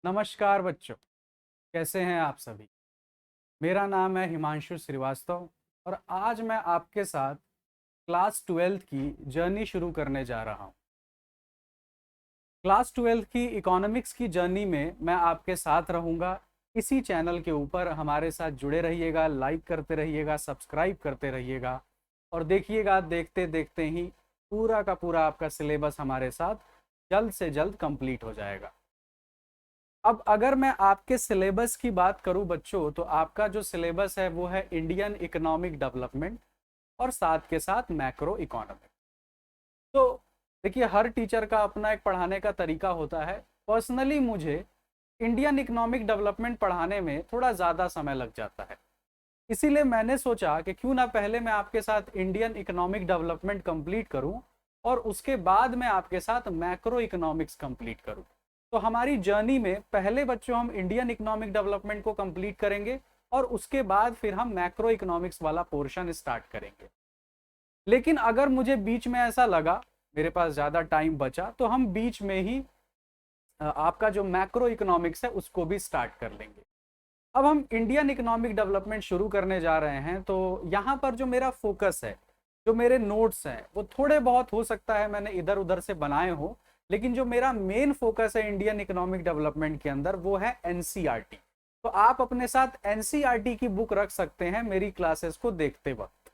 नमस्कार बच्चों, कैसे हैं आप सभी। मेरा नाम है हिमांशु श्रीवास्तव और आज मैं आपके साथ क्लास 12th की जर्नी शुरू करने जा रहा हूं। क्लास 12th की इकोनॉमिक्स की जर्नी में मैं आपके साथ रहूंगा। इसी चैनल के ऊपर हमारे साथ जुड़े रहिएगा, लाइक करते रहिएगा, सब्सक्राइब करते रहिएगा और देखिएगा, देखते देखते ही पूरा का पूरा आपका सिलेबस हमारे साथ जल्द से जल्द कंप्लीट हो जाएगा। अब अगर मैं आपके सिलेबस की बात करूं बच्चों, तो आपका जो सिलेबस है वो है इंडियन इकोनॉमिक डेवलपमेंट और साथ के साथ मैक्रो इकोनॉमिक। तो देखिए, हर टीचर का अपना एक पढ़ाने का तरीका होता है। पर्सनली मुझे इंडियन इकोनॉमिक डेवलपमेंट पढ़ाने में थोड़ा ज़्यादा समय लग जाता है। इसीलिए मैंने सोचा कि क्यों ना पहले मैं आपके साथ इंडियन इकोनॉमिक डेवलपमेंट कंप्लीट करूं और उसके बाद मैं आपके साथ मैक्रो इकोनॉमिक्स कंप्लीट करूं। तो हमारी जर्नी में पहले बच्चों हम इंडियन इकोनॉमिक डेवलपमेंट को कंप्लीट करेंगे और उसके बाद फिर हम मैक्रो इकोनॉमिक्स वाला पोर्शन स्टार्ट करेंगे। लेकिन अगर मुझे बीच में ऐसा लगा, मेरे पास ज़्यादा टाइम बचा, तो हम बीच में ही आपका जो मैक्रो इकोनॉमिक्स है उसको भी स्टार्ट कर लेंगे। अब हम इंडियन इकोनॉमिक डेवलपमेंट शुरू करने जा रहे हैं, तो यहाँ पर जो मेरा फोकस है, जो मेरे नोट्स हैं, वो थोड़े बहुत हो सकता है मैंने इधर उधर से बनाए हो, लेकिन जो मेरा मेन फोकस है इंडियन इकोनॉमिक डेवलपमेंट के अंदर वो है एनसीईआरटी। तो आप अपने साथ एनसीईआरटी की बुक रख सकते हैं मेरी क्लासेस को देखते वक्त।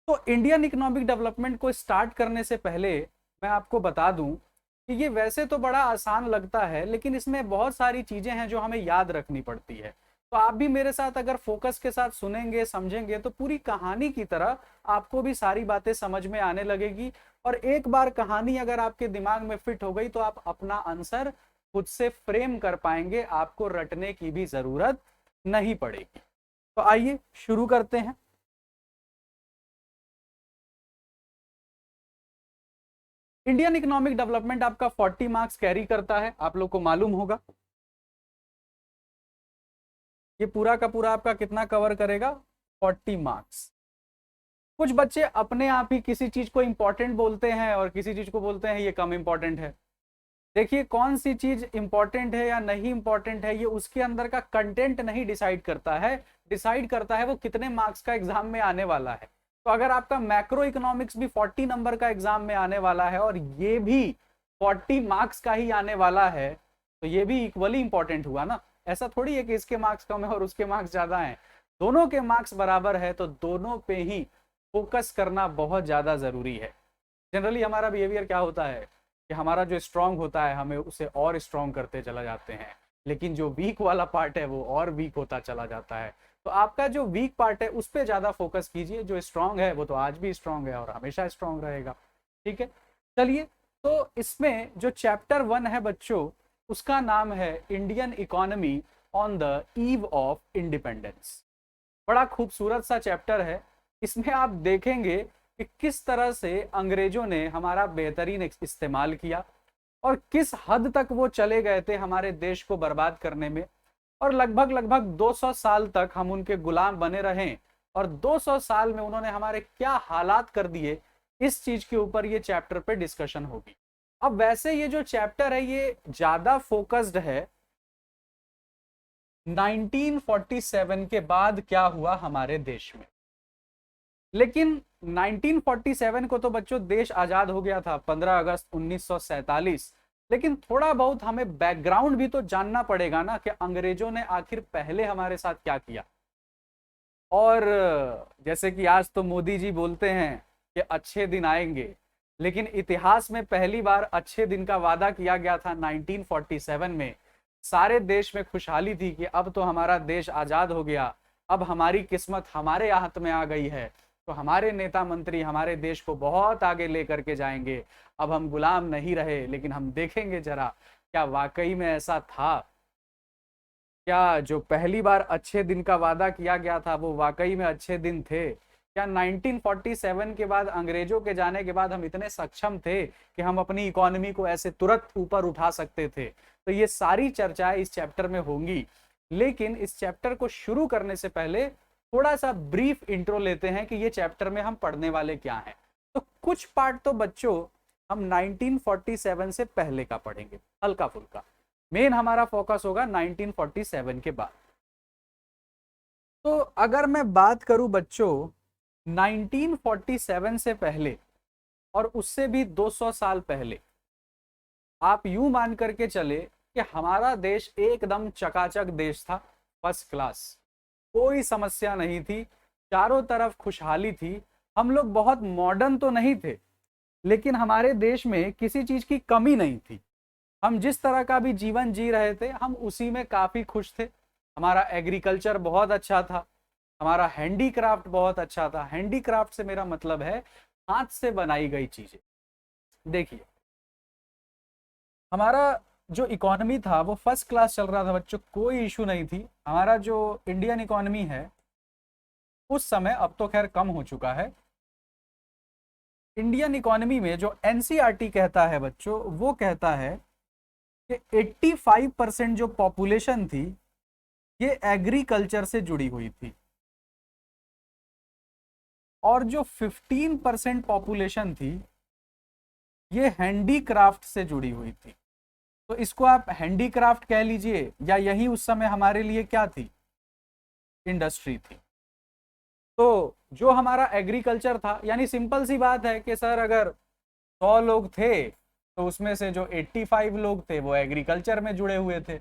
तो इंडियन इकोनॉमिक डेवलपमेंट को स्टार्ट करने से पहले मैं आपको बता दूं कि ये वैसे तो बड़ा आसान लगता है, लेकिन इसमें बहुत सारी चीजें हैं जो हमें याद रखनी पड़ती है। तो आप भी मेरे साथ अगर फोकस के साथ सुनेंगे, समझेंगे, तो पूरी कहानी की तरह आपको भी सारी बातें समझ में आने लगेगी। और एक बार कहानी अगर आपके दिमाग में फिट हो गई तो आप अपना आंसर खुद से फ्रेम कर पाएंगे, आपको रटने की भी जरूरत नहीं पड़ेगी। तो आइए शुरू करते हैं। इंडियन इकोनॉमिक डेवलपमेंट आपका 40 मार्क्स कैरी करता है, आप लोग को मालूम होगा। ये पूरा का पूरा आपका कितना कवर करेगा? 40 मार्क्स। कुछ बच्चे अपने आप ही किसी चीज को इंपॉर्टेंट बोलते हैं और किसी चीज को बोलते हैं ये कम इंपॉर्टेंट है। देखिए, कौन सी चीज इंपॉर्टेंट है या नहीं इंपॉर्टेंट है, ये उसके अंदर का कंटेंट नहीं डिसाइड करता है। डिसाइड करता है वो कितने मार्क्स का एग्जाम में आने वाला है। तो अगर आपका मैक्रो इकोनॉमिक्स भी 40 नंबर का एग्जाम में आने वाला है और ये भी 40 मार्क्स का ही आने वाला है, तो ये भी इक्वली इंपॉर्टेंट हुआ ना। ऐसा थोड़ी है कि इसके मार्क्स कम है और उसके मार्क्स ज्यादा हैं। दोनों के मार्क्स बराबर है, तो दोनों पे ही फोकस करना बहुत ज्यादा जरूरी है। जनरली हमारा बिहेवियर क्या होता है कि हमारा जो स्ट्रांग होता है हमें उसे और स्ट्रांग करते चला जाते हैं, लेकिन जो वीक वाला पार्ट है वो और वीक होता चला जाता है। तो आपका जो वीक पार्ट है उस पर ज्यादा फोकस कीजिए, जो स्ट्रांग है वो तो आज भी स्ट्रांग है और हमेशा स्ट्रांग रहेगा। ठीक है, चलिए। तो इसमें जो चैप्टर 1 है बच्चों, उसका नाम है Indian economy on the eve of independence. बड़ा खूबसूरत सा चैप्टर है। इसमें आप देखेंगे कि किस तरह से अंग्रेजों ने हमारा बेहतरीन इस्तेमाल किया और किस हद तक वो चले गए थे हमारे देश को बर्बाद करने में। और लगभग लगभग 200 साल तक हम उनके गुलाम बने रहे और 200 साल में उन्होंने हमारे क्या हालात कर दिए, इस चीज के ऊपर ये चैप्टर पे डिस्कशन होगी। अब वैसे ये जो चैप्टर है ये ज्यादा फोकस्ड है 1947 के बाद क्या हुआ हमारे देश में। लेकिन 1947 को तो बच्चों देश आजाद हो गया था, 15 अगस्त 1947। लेकिन थोड़ा बहुत हमें बैकग्राउंड भी तो जानना पड़ेगा ना कि अंग्रेजों ने आखिर पहले हमारे साथ क्या किया। और जैसे कि आज तो मोदी जी बोलते हैं कि अच्छे दिन आएंगे, लेकिन इतिहास में पहली बार अच्छे दिन का वादा किया गया था 1947 में। सारे देश में खुशहाली थी कि अब तो हमारा देश आजाद हो गया, अब हमारी किस्मत हमारे हाथ में आ गई है। तो हमारे नेता मंत्री हमारे देश को बहुत आगे लेकर के जाएंगे। अब हम गुलाम नहीं रहे, लेकिन हम देखेंगे जरा क्या वाकई में ऐसा था। क्या जो पहली बार अच्छे दिन का वादा किया गया था वो वाकई में अच्छे दिन थे? क्या 1947 के बाद, अंग्रेजों के जाने के बाद हम इतने सक्षम थे कि हम अपनी इकोनॉमी को ऐसे तुरंत ऊपर उठा सकते थे? तो ये सारी चर्चाएं इस चैप्टर में होंगी। लेकिन इस चैप्टर को शुरू करने से पहले थोड़ा सा ब्रीफ इंट्रो लेते हैं कि ये चैप्टर में हम पढ़ने वाले क्या हैं। तो कुछ पार्ट तो बच्चों हम 1947 से पहले का पढ़ेंगे, हल्का फुल्का। मेन हमारा फोकस होगा 1947 के बाद। तो अगर मैं बात करूं बच्चों 1947 से पहले और उससे भी 200 साल पहले, आप यूं मान करके चले कि हमारा देश एकदम चकाचक देश था, फर्स्ट क्लास, कोई समस्या नहीं थी, चारों तरफ खुशहाली थी। हम लोग बहुत मॉडर्न तो नहीं थे, लेकिन हमारे देश में किसी चीज की कमी नहीं थी। हम जिस तरह का भी जीवन जी रहे थे हम उसी में काफी खुश थे। हमारा एग्रीकल्चर बहुत अच्छा था, हमारा हैंडीक्राफ्ट बहुत अच्छा था। हैंडीक्राफ्ट से मेरा मतलब है हाथ से बनाई गई चीजें। देखिए, हमारा जो इकोनॉमी था वो फर्स्ट क्लास चल रहा था बच्चों, कोई इशू नहीं थी। हमारा जो इंडियन इकोनॉमी है उस समय, अब तो खैर कम हो चुका है, इंडियन इकोनॉमी में जो एनसीईआरटी कहता है बच्चों, वो कहता है कि 85% जो पॉपुलेशन थी ये एग्रीकल्चर से जुड़ी हुई थी, और जो 15% पॉपुलेशन थी ये हैंडीक्राफ्ट से जुड़ी हुई थी। तो इसको आप हैंडीक्राफ्ट कह लीजिए, या यही उस समय हमारे लिए क्या थी, इंडस्ट्री थी। तो जो हमारा एग्रीकल्चर था, यानी सिंपल सी बात है कि सर अगर 100 लोग थे तो उसमें से जो 85 लोग थे वो एग्रीकल्चर में जुड़े हुए थे,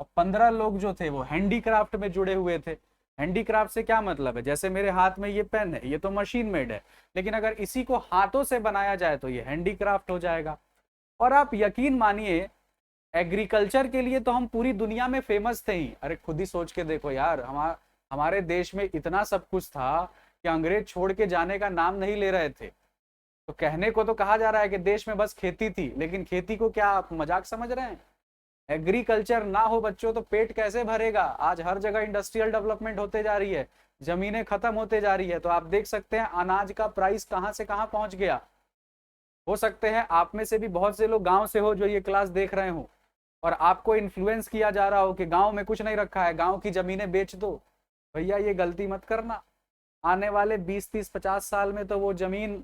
और 15 लोग जो थे वो हैंडीक्राफ्ट में जुड़े हुए थे। हैंडीक्राफ्ट से क्या मतलब है, जैसे मेरे हाथ में ये पेन है, ये तो मशीन मेड है, लेकिन अगर इसी को हाथों से बनाया जाए तो ये हैंडीक्राफ्ट हो जाएगा। और आप यकीन मानिए, एग्रीकल्चर के लिए तो हम पूरी दुनिया में फेमस थे ही। अरे खुद ही सोच के देखो यार, हमारे देश में इतना सब कुछ था कि अंग्रेज छोड़ के जाने का नाम नहीं ले रहे थे। तो कहने को तो कहा जा रहा है कि देश में बस खेती थी, लेकिन खेती को क्या आप मजाक समझ रहे हैं? एग्रीकल्चर ना हो बच्चों तो पेट कैसे भरेगा? आज हर जगह इंडस्ट्रियल डेवलपमेंट होते जा रही है, जमीनें खत्म होते जा रही है, तो आप देख सकते हैं अनाज का प्राइस कहां से कहां पहुंच गया। हो सकते हैं आप में से भी बहुत से लोग गांव से हो जो ये क्लास देख रहे हो, और आपको इन्फ्लुएंस किया जा रहा हो कि गांव में कुछ नहीं रखा है, गांव की जमीनें बेच दो। भैया ये गलती मत करना। आने वाले 20 30 50 साल में तो वो जमीन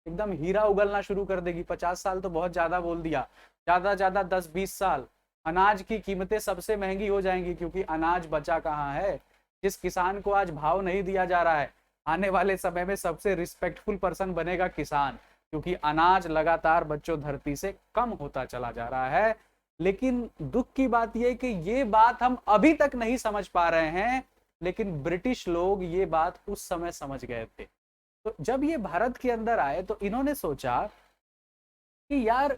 एकदम हीरा उगलना शुरू कर देगी। 50 साल तो बहुत ज्यादा बोल दिया, ज्यादा ज्यादा 10 20 साल। अनाज की कीमतें सबसे महंगी हो जाएंगी, क्योंकि अनाज बचा कहाँ है। जिस किसान को आज भाव नहीं दिया जा रहा है, आने वाले समय में सबसे रिस्पेक्टफुल पर्सन बनेगा किसान, क्योंकि अनाज लगातार बच्चों धरती से कम होता चला जा रहा है। लेकिन दुख की बात यह कि ये बात हम अभी तक नहीं समझ पा रहे हैं, लेकिन ब्रिटिश लोग ये बात उस समय समझ गए थे। तो जब ये भारत के अंदर आए तो इन्होंने सोचा कि यार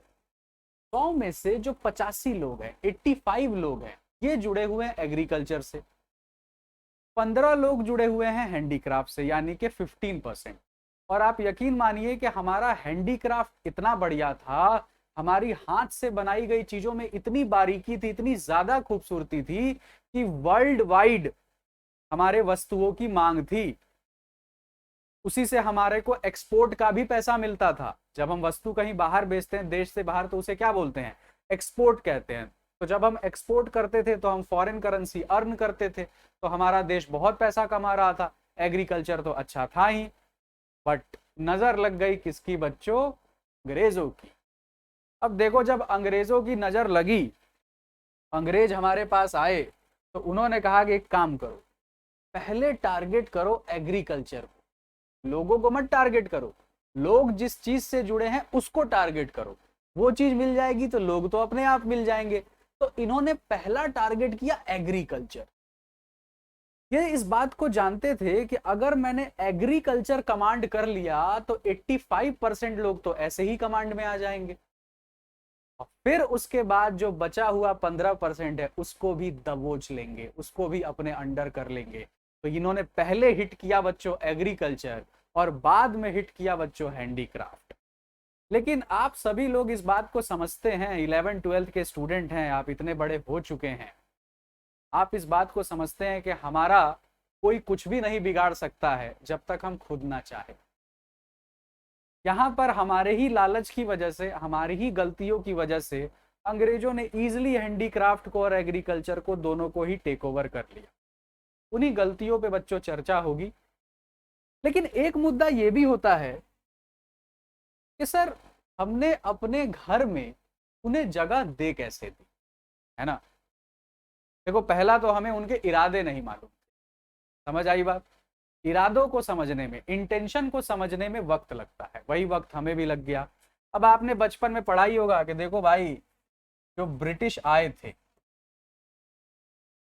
100 में से जो 85 लोग हैं, 85 लोग हैं, ये जुड़े हुए हैं एग्रीकल्चर से, 15 लोग जुड़े हुए हैं हैंडीक्राफ्ट से, यानी कि 15%। और आप यकीन मानिए कि हमारा हैंडीक्राफ्ट इतना बढ़िया था, हमारी हाथ से बनाई गई चीजों में इतनी बारीकी थी, इतनी ज्यादा खूबसूरती थी कि वर्ल्ड वाइड हमारे वस्तुओं की मांग थी। उसी से हमारे को एक्सपोर्ट का भी पैसा मिलता था। जब हम वस्तु कहीं बाहर बेचते हैं देश से बाहर, तो उसे क्या बोलते हैं, एक्सपोर्ट कहते हैं। तो जब हम एक्सपोर्ट करते थे तो हम फॉरेन करेंसी अर्न करते थे, तो हमारा देश बहुत पैसा कमा रहा था। एग्रीकल्चर तो अच्छा था ही, बट नजर लग गई किसकी बच्चों, अंग्रेजों की। अब देखो, जब अंग्रेजों की नजर लगी, अंग्रेज हमारे पास आए, तो उन्होंने कहा कि एक काम करो, पहले टारगेट करो एग्रीकल्चर को, लोगों को मत टारगेट करो, लोग जिस चीज से जुड़े हैं उसको टारगेट करो। वो चीज मिल जाएगी तो लोग तो अपने आप मिल जाएंगे। तो इन्होंने पहला टारगेट किया एग्रीकल्चर। ये इस बात को जानते थे कि अगर मैंने एग्रीकल्चर कमांड कर लिया तो 85% लोग तो ऐसे ही कमांड में आ जाएंगे, और फिर उसके बाद जो बचा हुआ 15% है उसको भी दबोच लेंगे, उसको भी अपने अंडर कर लेंगे। तो इन्होंने पहले हिट किया बच्चों एग्रीकल्चर, और बाद में हिट किया बच्चों हैंडीक्राफ्ट। लेकिन आप सभी लोग इस बात को समझते हैं, 11 12 के स्टूडेंट हैं, आप इतने बड़े हो चुके हैं, आप इस बात को समझते हैं कि हमारा कोई कुछ भी नहीं बिगाड़ सकता है जब तक हम खुद ना चाहे। यहाँ पर हमारे ही लालच की वजह से, हमारी ही गलतियों की वजह से अंग्रेजों ने इजीली हैंडीक्राफ्ट को और एग्रीकल्चर को दोनों को ही टेक ओवर कर लिया। उन्हीं गलतियों पे बच्चों चर्चा होगी। लेकिन एक मुद्दा ये भी होता है कि सर हमने अपने घर में उन्हें जगह दे कैसे दी। है ना। देखो पहला तो हमें उनके इरादे नहीं मालूम, समझ आई बात। इरादों को समझने में, इंटेंशन को समझने में वक्त लगता है, वही वक्त हमें भी लग गया। अब आपने बचपन में पढ़ा ही होगा कि देखो भाई, जो ब्रिटिश आए थे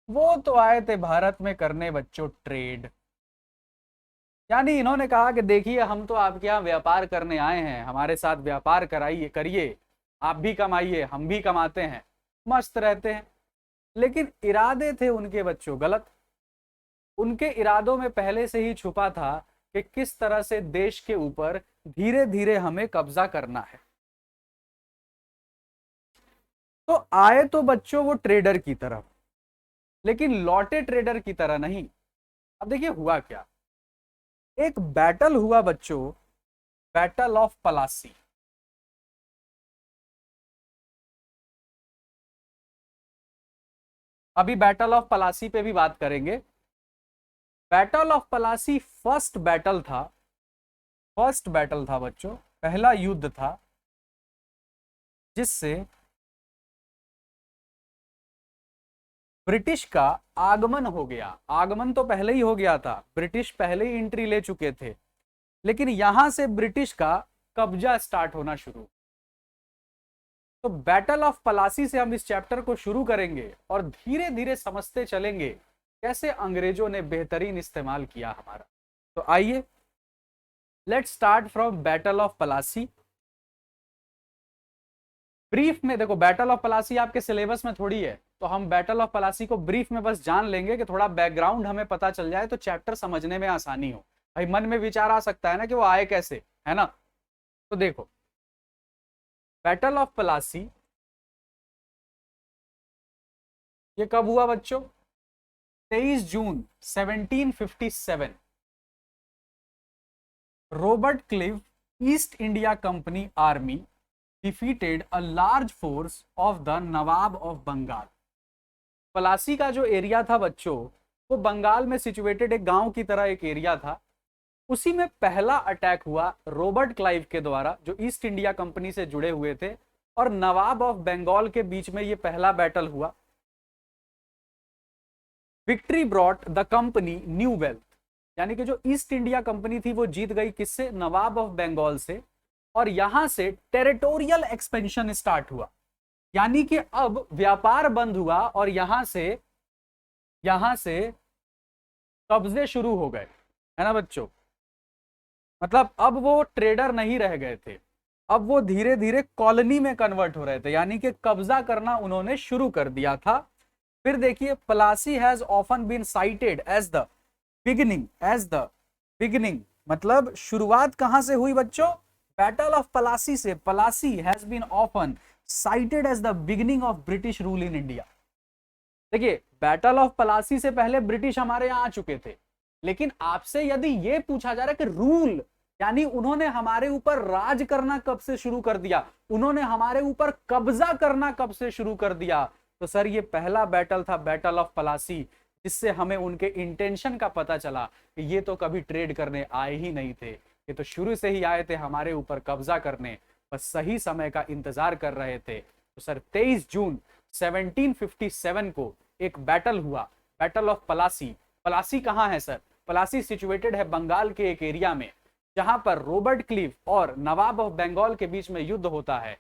वो तो आए थे भारत में करने बच्चों ट्रेड। यानी इन्होंने कहा कि देखिए हम तो आपके यहाँ व्यापार करने आए हैं, हमारे साथ व्यापार कराइए, करिए, आप भी कमाइए हम भी कमाते हैं, मस्त रहते हैं। लेकिन इरादे थे उनके बच्चों गलत। उनके इरादों में पहले से ही छुपा था कि किस तरह से देश के ऊपर धीरे धीरे हमें कब्जा करना है। तो आए तो बच्चों वो ट्रेडर की तरफ, लेकिन लौटे ट्रेडर की तरह नहीं। अब देखिए हुआ क्या, एक बैटल हुआ बच्चों, बैटल ऑफ पलासी। अभी बैटल ऑफ पलासी पे भी बात करेंगे। Battle of Plassey first battle था बच्चों, पहला युद्ध था जिससे ब्रिटिश का आगमन हो गया। आगमन तो पहले ही हो गया था, ब्रिटिश पहले ही एंट्री ले चुके थे, लेकिन यहां से ब्रिटिश का कब्जा स्टार्ट होना शुरू। तो बैटल ऑफ पलासी से हम इस चैप्टर को शुरू करेंगे और धीरे धीरे समझते चलेंगे कैसे अंग्रेजों ने बेहतरीन इस्तेमाल किया हमारा। तो आइए let's start from battle of Plassey. Brief में देखो, बैटल ऑफ पलासी आपके सिलेबस में थोड़ी है, तो हम बैटल ऑफ पलासी को ब्रीफ में बस जान लेंगे कि थोड़ा बैकग्राउंड हमें पता चल जाए तो चैप्टर समझने में आसानी हो। भाई मन में विचार आ सकता है ना कि वो आए कैसे, है ना। तो देखो बैटल ऑफ पलासी ये कब हुआ बच्चों, 23 जून 1757। Robert Clive East India company army defeated a large force of the nawab of Bengal. Plassey का जो एरिया था बच्चों, वो बंगाल में सिचुएटेड एक गांव की तरह एक एरिया था। उसी में पहला अटैक हुआ रॉबर्ट क्लाइव के द्वारा, जो ईस्ट इंडिया कंपनी से जुड़े हुए थे, और नवाब ऑफ बंगाल के बीच में ये पहला बैटल हुआ। Victory brought the company new wealth, यानी कि जो ईस्ट इंडिया कंपनी थी वो जीत गई किससे, नवाब ऑफ बंगाल से। और यहां से टेरिटोरियल एक्सपेंशन स्टार्ट हुआ, यानी कि अब व्यापार बंद हुआ और यहां से कब्जे शुरू हो गए, है ना बच्चों। मतलब अब वो ट्रेडर नहीं रह गए थे, अब वो धीरे धीरे कॉलोनी में कन्वर्ट हो रहे थे, यानी कि कब्जा करना उन्होंने शुरू कर दिया था। फिर देखिए Plassey has often been cited as the beginning, मतलब शुरुआत कहां से हुई बच्चों, बैटल ऑफ पलासी से। Plassey has been often cited as the beginning of British rule in India. देखिए बैटल ऑफ पलासी से पहले ब्रिटिश हमारे यहां आ चुके थे, लेकिन आपसे यदि यह पूछा जा रहा है कि रूल, यानी उन्होंने हमारे ऊपर राज करना कब से शुरू कर दिया, उन्होंने हमारे ऊपर कब्जा करना कब से शुरू कर दिया, तो सर ये पहला बैटल था बैटल ऑफ पलासी, जिससे हमें उनके इंटेंशन का पता चला कि ये तो कभी ट्रेड करने आए ही नहीं थे, ये तो शुरू से ही आए थे हमारे ऊपर कब्जा करने, बस सही समय का इंतजार कर रहे थे। तो सर 23 जून 1757 को एक बैटल हुआ, बैटल ऑफ पलासी। पलासी कहां है सर, पलासी सिचुएटेड है बंगाल के एक एरिया में, जहां पर रॉबर्ट क्लीव और नवाब ऑफ बंगाल के बीच में युद्ध होता है।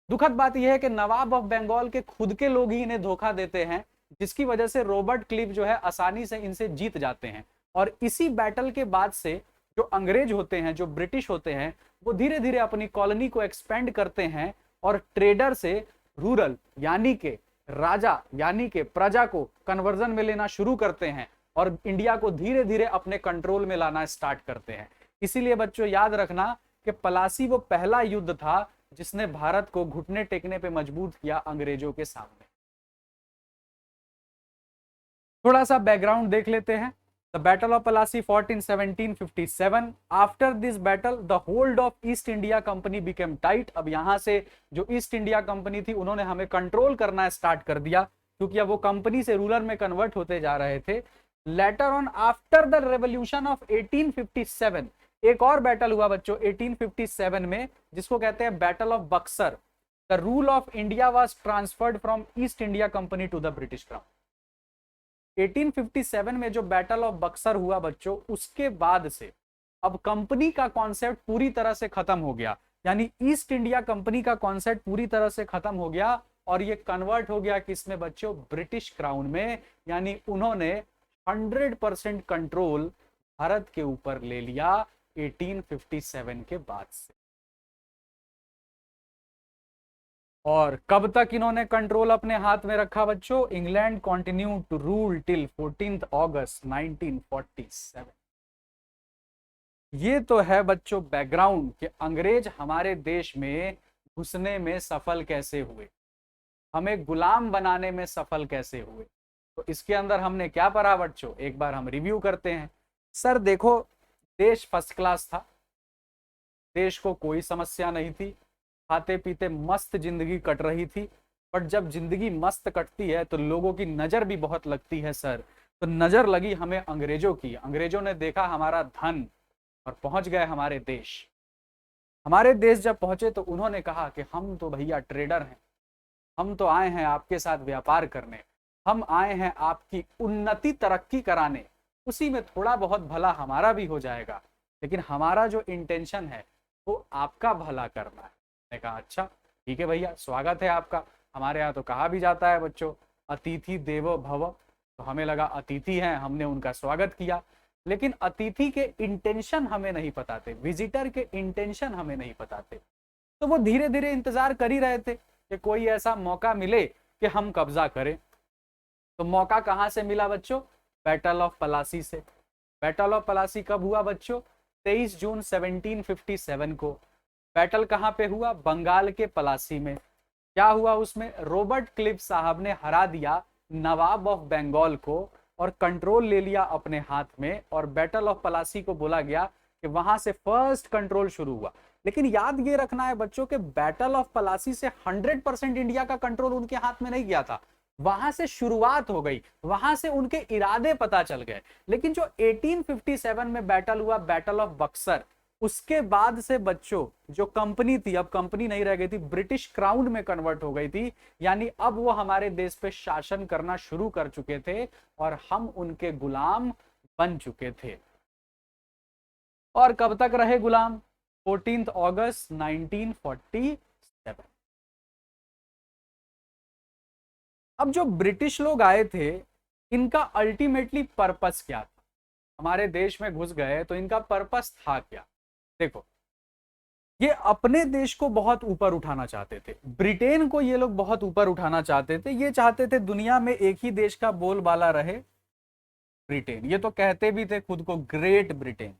दुखद बात यह है कि नवाब ऑफ बंगाल के खुद के लोग ही इन्हें धोखा देते हैं, जिसकी वजह से रॉबर्ट क्लीव जो है आसानी से इनसे जीत जाते हैं। और इसी बैटल के बाद से जो अंग्रेज होते हैं, जो ब्रिटिश होते हैं, वो धीरे धीरे अपनी कॉलोनी को एक्सपेंड करते हैं और ट्रेडर से रूरल यानी के राजा यानी के प्रजा को कन्वर्जन में लेना शुरू करते हैं और इंडिया को धीरे धीरे अपने कंट्रोल में लाना स्टार्ट करते हैं। इसीलिए बच्चों याद रखना कि पलासी वो पहला युद्ध था जिसने भारत को घुटने टेकने पे मजबूर किया अंग्रेजों के सामने। थोड़ा सा बैकग्राउंड देख लेते हैं। The Battle of Plassey fought in 1757. After this battle, the hold of East India Company became tight. अब यहाँ से जो ईस्ट इंडिया कंपनी थी उन्होंने हमें कंट्रोल करना स्टार्ट कर दिया, क्योंकि अब वो कंपनी से रूलर में कन्वर्ट होते जा रहे थे। Later on after the revolution of 1857 एक और बैटल हुआ बच्चों 1857 में, जिसको कहते हैं battle of Buxar. The rule of India was transferred from East India company to the British crown. 1857 में जो बैटल ऑफ बक्सर हुआ बच्चों, उसके बाद से अब कंपनी का कॉन्सेप्ट पूरी तरह से खत्म हो गया, यानी ईस्ट इंडिया कंपनी का कॉन्सेप्ट पूरी तरह से खत्म हो गया और ये कन्वर्ट हो गया किसमें बच्चों, ब्रिटिश क्राउन में। यानी उन्होंने 100% कंट्रोल भारत के ऊपर ले लिया 1857 के बाद से। और कब तक इन्होंने कंट्रोल अपने हाथ में रखा बच्चों? England continue to rule till 14 अगस्त 1947। ये तो है बच्चों बैकग्राउंड कि अंग्रेज हमारे देश में घुसने में सफल कैसे हुए, हमें गुलाम बनाने में सफल कैसे हुए। तो इसके अंदर हमने क्या पढ़ा बच्चों, एक बार हम रिव्यू करते हैं। सर देखो, देश फर्स्ट क्लास था, देश को कोई समस्या नहीं थी, खाते पीते मस्त जिंदगी कट रही थी। बट जब जिंदगी मस्त कटती है तो लोगों की नजर भी बहुत लगती है सर। तो नजर लगी हमें अंग्रेजों की, अंग्रेजों ने देखा हमारा धन और पहुंच गए हमारे देश। हमारे देश जब पहुंचे तो उन्होंने कहा कि हम तो भैया ट्रेडर हैं, हम तो आए हैं आपके साथ व्यापार करने, हम आए हैं आपकी उन्नति तरक्की कराने, उसी में थोड़ा बहुत भला हमारा भी हो जाएगा, लेकिन हमारा जो इंटेंशन है वो आपका भला करना है। मैंने कहा अच्छा ठीक है भैया, स्वागत है आपका। हमारे यहाँ तो कहा भी जाता है बच्चों, अतिथि देवो भव। तो हमें लगा अतिथि हैं, हमने उनका स्वागत किया, लेकिन अतिथि के इंटेंशन हमें नहीं पता थे, विजिटर के इंटेंशन हमें नहीं पता थे। तो वो धीरे धीरे इंतजार कर ही रहे थे कि कोई ऐसा मौका मिले कि हम कब्जा करें। तो मौका कहां से मिला बच्चों? बैटल ऑफ पलासी से। बैटल ऑफ पलासी कब हुआ बच्चों? 23 जून 1757 को। बैटल कहां पे हुआ? बंगाल के पलासी में। क्या हुआ उसमें? रॉबर्ट क्लिव साहब ने हरा दिया नवाब ऑफ बंगाल को और कंट्रोल ले लिया अपने हाथ में। और बैटल ऑफ पलासी को बोला गया कि वहां से फर्स्ट कंट्रोल शुरू हुआ। लेकिन याद ये रखना है बच्चों के बैटल ऑफ पलासी से 100% इंडिया का कंट्रोल उनके हाथ में नहीं गया था, वहां से शुरुआत हो गई, वहां से उनके इरादे पता चल गए। लेकिन जो 1857 में बैटल हुआ, बैटल ऑफ बक्सर, उसके बाद से बच्चों जो कंपनी थी, अब कंपनी नहीं रह गई थी, ब्रिटिश क्राउन में कन्वर्ट हो गई थी। यानी अब वो हमारे देश पे शासन करना शुरू कर चुके थे और हम उनके गुलाम बन चुके थे। और कब तक रहे गुलाम? 14 अगस्त 1947। अब जो ब्रिटिश लोग आए थे, इनका अल्टीमेटली पर्पस क्या था? हमारे देश में घुस गए तो इनका पर्पस था क्या? देखो, ये अपने देश को बहुत ऊपर उठाना चाहते थे, ब्रिटेन को ये लोग बहुत ऊपर उठाना चाहते थे। ये चाहते थे दुनिया में एक ही देश का बोलबाला रहे, ब्रिटेन। ये तो कहते भी थे खुद को ग्रेट ब्रिटेन।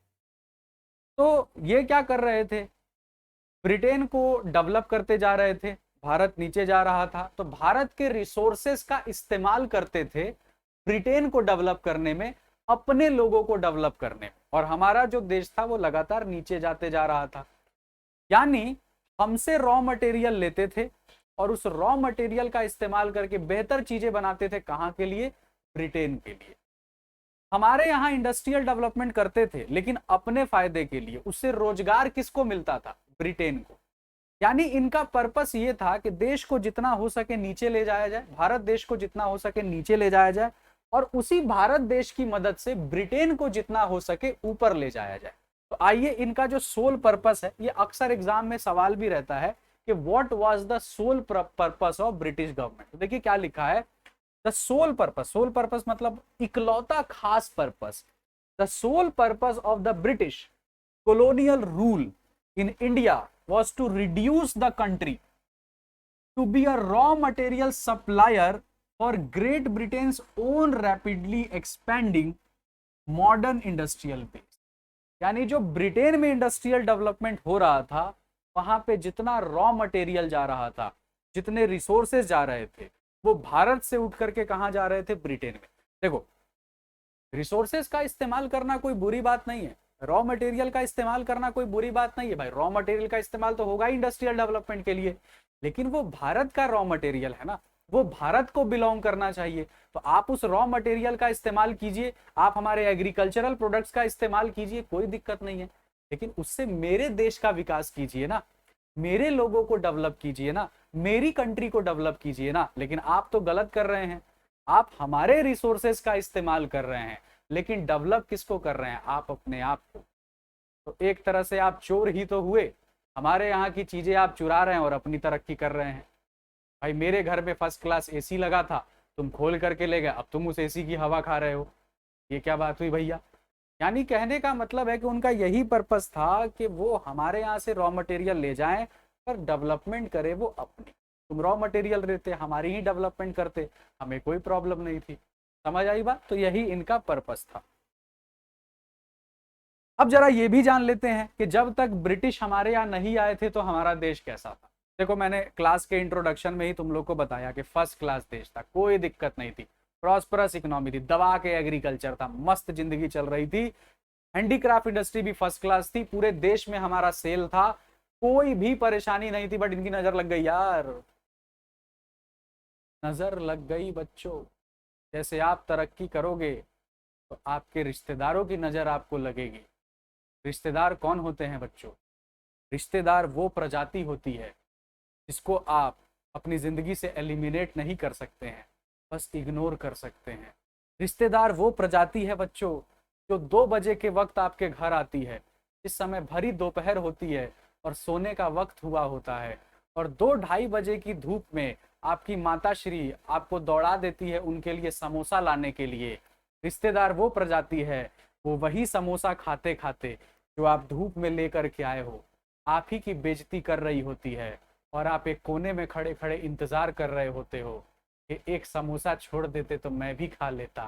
तो ये क्या कर रहे थे? ब्रिटेन को डेवलप करते जा रहे थे, भारत नीचे जा रहा था, तो भारत के रिसोर्सेस का इस्तेमाल करते थे ब्रिटेन को डेवलप करने में, अपने लोगों को डेवलप करने में। और हमारा जो देश था वो लगातार नीचे जाते जा रहा था। यानी हमसे रॉ मटेरियल लेते थे और उस रॉ मटेरियल का इस्तेमाल करके बेहतर चीजें बनाते थे। कहां के लिए? ब्रिटेन के लिए। हमारे यहाँ इंडस्ट्रियल डेवलपमेंट करते थे लेकिन अपने फायदे के लिए। उससे रोजगार किसको मिलता था? ब्रिटेन को। यानी इनका पर्पस ये था कि देश को जितना हो सके नीचे ले जाया जाए, भारत देश को जितना हो सके नीचे ले जाया जाए, और उसी भारत देश की मदद से ब्रिटेन को जितना हो सके ऊपर ले जाया जाए। तो आइए, इनका जो सोल पर्पस है, ये अक्सर एग्जाम में सवाल भी रहता है कि what was the sole purpose of British government. तो देखिए क्या लिखा है, the sole purpose. Sole purpose मतलब इकलौता खास purpose. The sole purpose of the British colonial rule in India was to reduce the country to be a raw material supplier for Great Britain's own rapidly expanding modern industrial base। यानी जो Britain में industrial development हो रहा था, वहां पे जितना raw material जा रहा था, जितने रिसोर्सेज जा रहे थे, वो भारत से उठ करके कहां जा रहे थे? ब्रिटेन में। देखो, रिसोर्सेज का इस्तेमाल करना कोई बुरी बात नहीं है, रॉ मटेरियल का इस्तेमाल करना कोई बुरी बात नहीं है भाई। रॉ मटेरियल का इस्तेमाल तो होगा इंडस्ट्रियल डेवलपमेंट के लिए, लेकिन वो भारत का रॉ मटेरियल है ना, वो भारत को बिलोंग करना चाहिए। तो आप उस रॉ मटेरियल का इस्तेमाल कीजिए, आप हमारे एग्रीकल्चरल प्रोडक्ट्स का इस्तेमाल कीजिए, कोई दिक्कत नहीं है, लेकिन उससे मेरे देश का विकास कीजिए ना, मेरे लोगों को डेवलप कीजिए ना। मेरी कंट्री को डेवलप कीजिए ना। लेकिन आप तो गलत कर रहे हैं, आप हमारे रिसोर्सेस का इस्तेमाल कर रहे हैं, लेकिन डेवलप किसको कर रहे हैं? आप अपने आप को। तो एक तरह से आप चोर ही तो हुए, हमारे यहाँ की चीजें आप चुरा रहे हैं और अपनी तरक्की कर रहे हैं। भाई मेरे घर में फर्स्ट क्लास एसी लगा था, तुम खोल करके ले गए, अब तुम उस एसी की हवा खा रहे हो, ये क्या बात हुई भैया? यानी कहने का मतलब है कि उनका यही पर्पस था कि वो हमारे यहाँ से रॉ मटेरियल ले जाएं, पर डेवलपमेंट करे वो अपनी। तुम रॉ मटेरियल लेते, हमारी ही डेवलपमेंट करते, हमें कोई प्रॉब्लम नहीं थी। समझ आई बात? तो यही इनका पर्पस था। अब जरा ये भी जान लेते हैं कि जब तक ब्रिटिश हमारे यहाँ नहीं आए थे तो हमारा देश कैसा था। देखो मैंने क्लास के इंट्रोडक्शन में ही तुम लोग को बताया कि फर्स्ट क्लास देश था, कोई दिक्कत नहीं थी, प्रॉस्परस इकोनॉमी थी, दबा के एग्रीकल्चर था, मस्त जिंदगी चल रही थी, हैंडीक्राफ्ट इंडस्ट्री भी फर्स्ट क्लास थी, पूरे देश में हमारा सेल था, कोई भी परेशानी नहीं थी। बट इनकी नजर लग गई यार, नजर लग गई बच्चों। जैसे आप तरक्की करोगे तो आपके रिश्तेदारों की नजर आपको लगेगी। रिश्तेदार कौन होते हैं बच्चों? रिश्तेदार वो प्रजाति होती है जिसको आप अपनी जिंदगी से एलिमिनेट नहीं कर सकते हैं, बस इग्नोर कर सकते हैं। रिश्तेदार वो प्रजाति है बच्चों जो 2 बजे के वक्त आपके घर आती है, इस समय भरी दोपहर होती है और सोने का वक्त हुआ होता है, और 2-2:30 बजे की धूप में आपकी माता श्री आपको दौड़ा देती है उनके लिए समोसा लाने के लिए। रिश्तेदार वो प्रजाति है, वो वही समोसा खाते खाते जो आप धूप में लेकर के आए हो, आप ही की बेइज्जती कर रही होती है, और आप एक कोने में खड़े खड़े इंतजार कर रहे होते हो कि एक समोसा छोड़ देते तो मैं भी खा लेता।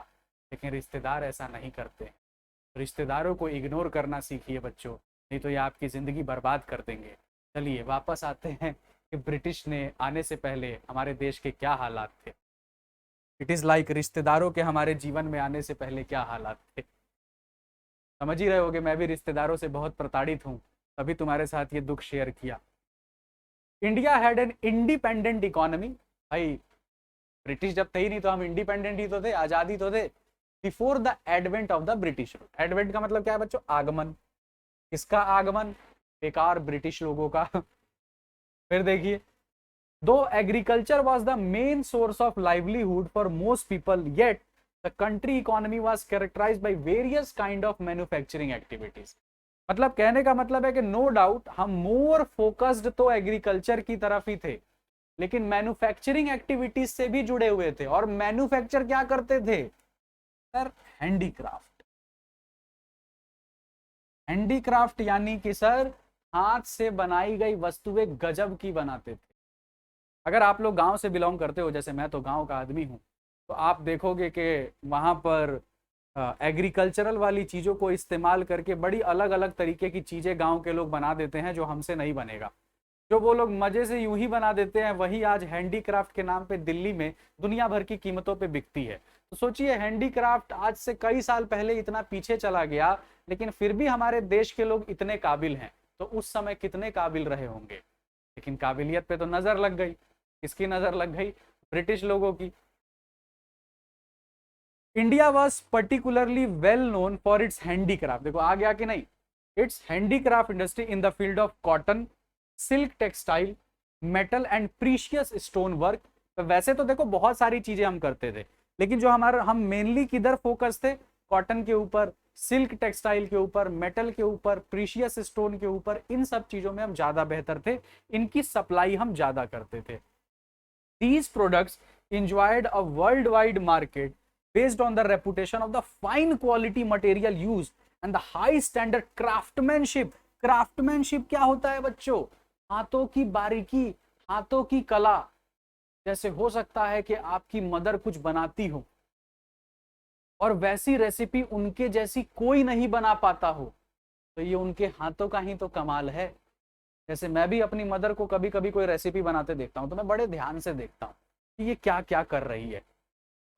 लेकिन रिश्तेदार ऐसा नहीं करते। रिश्तेदारों को इग्नोर करना सीखिए बच्चों, नहीं तो ये आपकी ज़िंदगी बर्बाद कर देंगे। चलिए वापस आते हैं कि ब्रिटिश ने आने से पहले हमारे देश के क्या हालात थे। इट इज़ लाइक रिश्तेदारों के हमारे जीवन में आने से पहले क्या हालात थे। समझ ही रहे होगे, मैं भी रिश्तेदारों से बहुत प्रताड़ित हूँ, तभी तुम्हारे साथ ये दुख शेयर किया। India had an independent economy. भाई ब्रिटिश जब थे ही नहीं तो हम इंडिपेंडेंट ही तो थे, आज़ादी तो थे। Before the advent of the British rule. Advent का मतलब क्या है बच्चों? आगमन। किसका आगमन? बेकार ब्रिटिश लोगों का। फिर देखिए, though agriculture was the main source of livelihood for most people, yet the country economy was characterize by various kind of manufacturing activities. मतलब कहने का मतलब है कि नो डाउट हम मोर फोकस्ड तो एग्रीकल्चर की तरफ ही थे, लेकिन मैन्युफैक्चरिंग एक्टिविटीज से भी जुड़े हुए थे। और मैन्युफैक्चर क्या करते थे सर? हैंडीक्राफ्ट। हैंडीक्राफ्ट यानी कि सर हाथ से बनाई गई वस्तुएं गजब की बनाते थे। अगर आप लोग गांव से बिलोंग करते हो, जैसे मैं तो गांव का आदमी हूं, तो आप देखोगे कि वहां पर एग्रीकल्चरल वाली चीज़ों को इस्तेमाल करके बड़ी अलग अलग तरीके की चीज़ें गांव के लोग बना देते हैं जो हमसे नहीं बनेगा। जो वो लोग मज़े से यूं ही बना देते हैं, वही आज हैंडीक्राफ्ट के नाम पे दिल्ली में दुनिया भर की कीमतों पे बिकती है। तो सोचिए, हैंडीक्राफ्ट आज से कई साल पहले इतना पीछे चला गया, लेकिन फिर भी हमारे देश के लोग इतने काबिल हैं, तो उस समय कितने काबिल रहे होंगे। लेकिन काबिलियत पे तो नज़र लग गई। किसकी नज़र लग गई? ब्रिटिश लोगों की। India was particularly well known for its handicraft. देखो आ गया कि नहीं? It's handicraft industry in the field of cotton, silk, textile, metal and precious stone work. तो वैसे तो देखो बहुत सारी चीजें हम करते थे, लेकिन जो हम मेनली किधर फोकस थे? कॉटन के ऊपर, सिल्क टेक्सटाइल के ऊपर, मेटल के ऊपर, प्रीशियस स्टोन के ऊपर। इन सब चीजों में हम ज्यादा बेहतर थे, इनकी सप्लाई हम ज्यादा करते थे। These products enjoyed a worldwide market based on the reputation of the fine quality material used and the high standard craftsmanship। craftsmanship क्या होता है बच्चों? हाथों की बारीकी, हाथों की कला। जैसे हो सकता है कि आपकी मदर कुछ बनाती हो और वैसी रेसिपी उनके जैसी कोई नहीं बना पाता हो, तो ये उनके हाथों का ही तो कमाल है। जैसे मैं भी अपनी मदर को कभी कभी कोई रेसिपी बनाते देखता हूँ, तो मैं बड़े ध्यान से देखता हूँ कि ये क्या क्या कर रही है,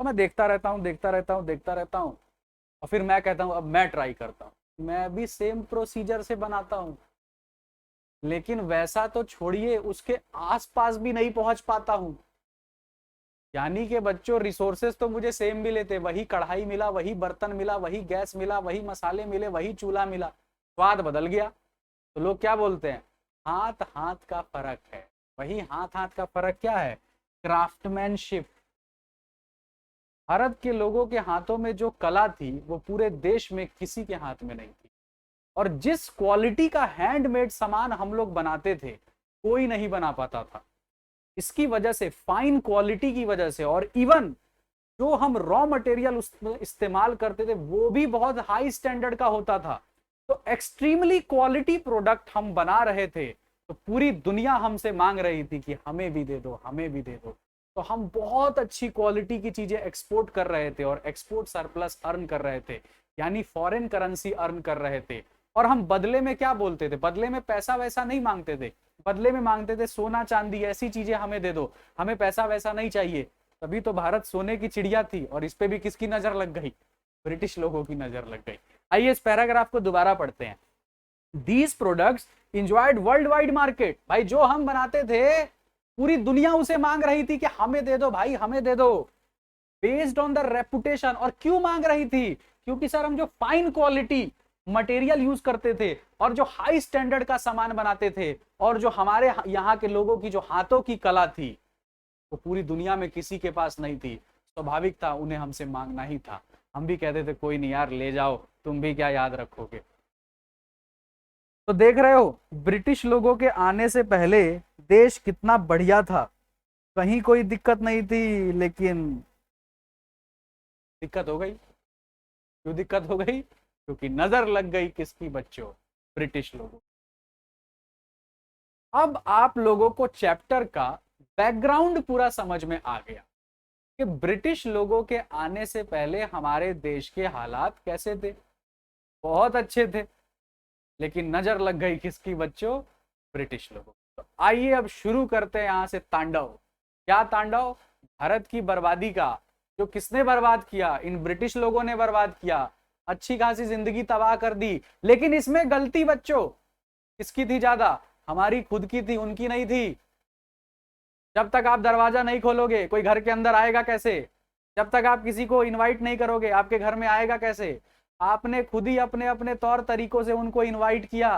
और मैं देखता रहता हूँ देखता रहता हूँ देखता रहता हूँ, और फिर मैं कहता हूँ अब मैं ट्राई करता हूँ। मैं भी सेम प्रोसीजर से बनाता हूँ, लेकिन वैसा तो छोड़िए, उसके आसपास भी नहीं पहुंच पाता हूँ। यानी कि बच्चों रिसोर्सेज तो मुझे सेम मिले थे, वही कढ़ाई मिला, वही बर्तन मिला, वही गैस मिला, वही मसाले मिले, वही चूल्हा मिला, स्वाद बदल गया। तो लोग क्या बोलते हैं? हाथ हाथ का फर्क है। वही हाथ हाथ का फर्क क्या है, क्राफ्टमैनशिप। भारत के लोगों के हाथों में जो कला थी वो पूरे देश में किसी के हाथ में नहीं थी। और जिस क्वालिटी का हैंडमेड सामान हम लोग बनाते थे कोई नहीं बना पाता था। इसकी वजह से, फाइन क्वालिटी की वजह से, और इवन जो हम रॉ मटेरियल इस्तेमाल करते थे वो भी बहुत हाई स्टैंडर्ड का होता था। तो एक्सट्रीमली क्वालिटी प्रोडक्ट हम बना रहे थे, तो पूरी दुनिया हमसे मांग रही थी कि हमें भी दे दो, हमें भी दे दो। तो हम बहुत अच्छी क्वालिटी की चीजें एक्सपोर्ट कर रहे थे और एक्सपोर्ट सरप्लस अर्न कर रहे थे, यानी फॉरेन करेंसी अर्न कर रहे थे। और हम बदले में क्या बोलते थे, बदले में पैसा वैसा नहीं मांगते थे, बदले में मांगते थे सोना चांदी, ऐसी चीजें हमें दे दो, हमें पैसा वैसा नहीं चाहिए। तभी तो भारत सोने की चिड़िया थी, और इस पे भी किसकी नजर लग गई, ब्रिटिश लोगों की नजर लग गई। आइए इस पैराग्राफ को दोबारा पढ़ते हैं। These products enjoyed world wide market. भाई जो हम बनाते थे पूरी दुनिया उसे मांग रही थी कि हमें दे दो भाई, हमें दे दो, बेस्ड ऑन द रेपुटेशन। और क्यों मांग रही थी, क्योंकि सर हम जो फाइन क्वालिटी मटेरियल यूज करते थे और जो हाई स्टैंडर्ड का सामान बनाते थे, और जो हमारे यहाँ के लोगों की जो हाथों की कला थी वो पूरी दुनिया में किसी के पास नहीं थी। स्वाभाविक था उन्हें हमसे मांगना ही था। हम भी कहते थे कोई नहीं यार, ले जाओ, तुम भी क्या याद रखोगे। तो देख रहे हो ब्रिटिश लोगों के आने से पहले देश कितना बढ़िया था, कहीं कोई दिक्कत नहीं थी। लेकिन दिक्कत हो गई। क्यों दिक्कत हो गई, क्योंकि नजर लग गई किसकी, बच्चों, ब्रिटिश लोगों। अब आप लोगों को चैप्टर का बैकग्राउंड पूरा समझ में आ गया कि ब्रिटिश लोगों के आने से पहले हमारे देश के हालात कैसे थे। बहुत अच्छे थे, लेकिन नजर लग गई किसकी बच्चों, ब्रिटिश लोगों। तो आइए अब शुरू करते हैं यहां से तांडव। क्या तांडव, भारत की बर्बादी का। जो किसने बर्बाद किया, इन ब्रिटिश लोगों ने बर्बाद किया, अच्छी खासी जिंदगी तबाह कर दी। लेकिन इसमें गलती बच्चों किसकी थी ज्यादा, हमारी खुद की थी, उनकी नहीं थी। जब तक आप दरवाजा नहीं खोलोगे कोई घर के अंदर आएगा कैसे, जब तक आप किसी को इनवाइट नहीं करोगे आपके घर में आएगा कैसे। आपने खुद ही अपने अपने तौर तरीकों से उनको इनवाइट किया,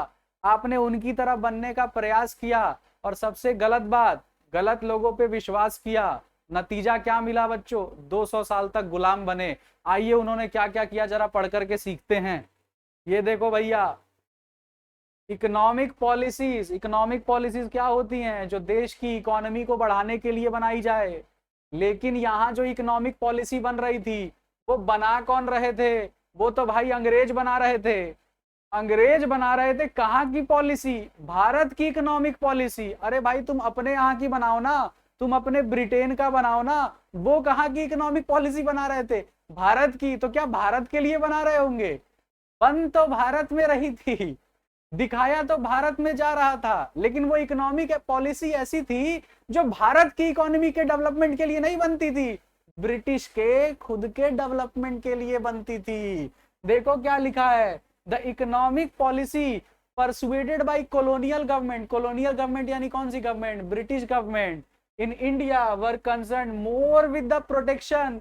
आपने उनकी तरह बनने का प्रयास किया, और सबसे गलत बात, गलत लोगों पे विश्वास किया। नतीजा क्या मिला बच्चों, 200 साल तक गुलाम बने। आइए उन्होंने क्या क्या किया जरा पढ़ करके सीखते हैं। ये देखो भैया, इकोनॉमिक पॉलिसीज। इकोनॉमिक पॉलिसीज क्या होती हैं, जो देश की इकोनॉमी को बढ़ाने के लिए बनाई जाए। लेकिन यहाँ जो इकोनॉमिक पॉलिसी बन रही थी वो बना कौन रहे थे, वो तो भाई अंग्रेज बना रहे थे। अंग्रेज बना रहे थे कहाँ की पॉलिसी, भारत की इकोनॉमिक पॉलिसी। अरे भाई तुम अपने यहाँ की बनाओ ना, तुम अपने ब्रिटेन का बनाओ ना। वो कहाँ की इकोनॉमिक पॉलिसी बना रहे थे, भारत की। तो क्या भारत के लिए बना रहे होंगे, बन तो भारत में रही थी, दिखाया तो भारत में जा रहा था, लेकिन वो इकोनॉमिक पॉलिसी ऐसी थी जो भारत की इकोनॉमी के डेवलपमेंट के लिए नहीं बनती थी, ब्रिटिश के खुद के डेवलपमेंट के लिए बनती थी। देखो क्या लिखा है, the economic policy persuaded by colonial government. Colonial government यानी कौन सी government, British government in India were concerned more with the protection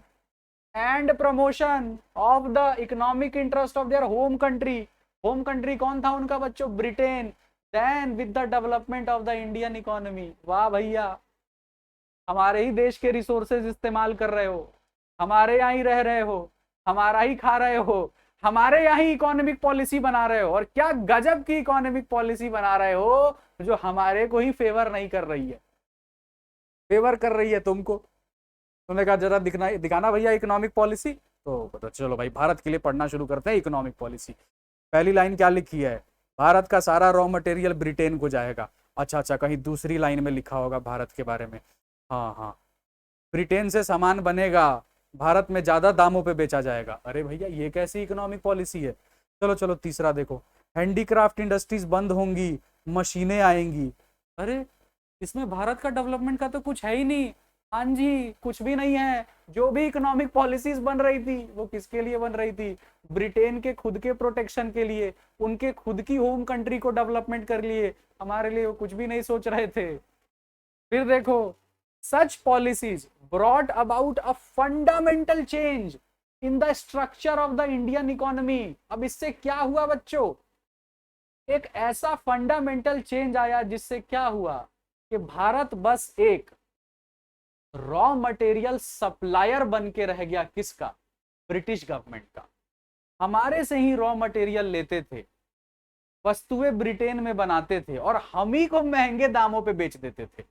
and promotion of the economic interest of their home country. Home country कौन था उनका बच्चों, Britain. Then with the development of the Indian economy. वाह भैया, हमारे ही देश के resources इस्तेमाल कर रहे हो, हमारे यहाँ ही रह रहे हो, हमारा ही खा रहे हो, हमारे यहाँ ही इकोनॉमिक पॉलिसी बना रहे हो। और क्या गजब की इकोनॉमिक पॉलिसी बना रहे हो जो हमारे को ही फेवर नहीं कर रही है, फेवर कर रही है तुमको। तुमने कहा जरा दिखाना भैया इकोनॉमिक पॉलिसी, तो चलो भाई भारत के लिए पढ़ना शुरू करते हैं इकोनॉमिक पॉलिसी। पहली लाइन क्या लिखी है, भारत का सारा रॉ मटेरियल ब्रिटेन को जाएगा। अच्छा, कहीं दूसरी लाइन में लिखा होगा भारत के बारे में, हाँ, ब्रिटेन से सामान बनेगा, भारत में ज्यादा दामों पे बेचा जाएगा। अरे भैया ये कैसी इकोनॉमिक पॉलिसी है। चलो तीसरा देखो, हैंडीक्राफ्ट इंडस्ट्रीज बंद होंगी, मशीनें आएंगी। अरे इसमें भारत का डेवलपमेंट का तो कुछ है ही नहीं। हाँ जी, कुछ भी नहीं है। जो भी इकोनॉमिक पॉलिसीज बन रही थी वो किसके लिए बन रही थी, ब्रिटेन के खुद के प्रोटेक्शन के लिए, उनके खुद की होम कंट्री को डेवलपमेंट कर लिए, हमारे लिए वो कुछ भी नहीं सोच रहे थे। फिर देखो, such policies brought about a fundamental change in the structure of the Indian economy. अब इससे क्या हुआ बच्चों, एक ऐसा फंडामेंटल चेंज आया जिससे क्या हुआ कि भारत बस एक रॉ मटेरियल सप्लायर बन के रह गया। किसका? ब्रिटिश गवर्नमेंट का। हमारे से ही रॉ मटेरियल लेते थे, वस्तुएं ब्रिटेन में बनाते थे और हम ही को महंगे दामों पे बेच देते थे।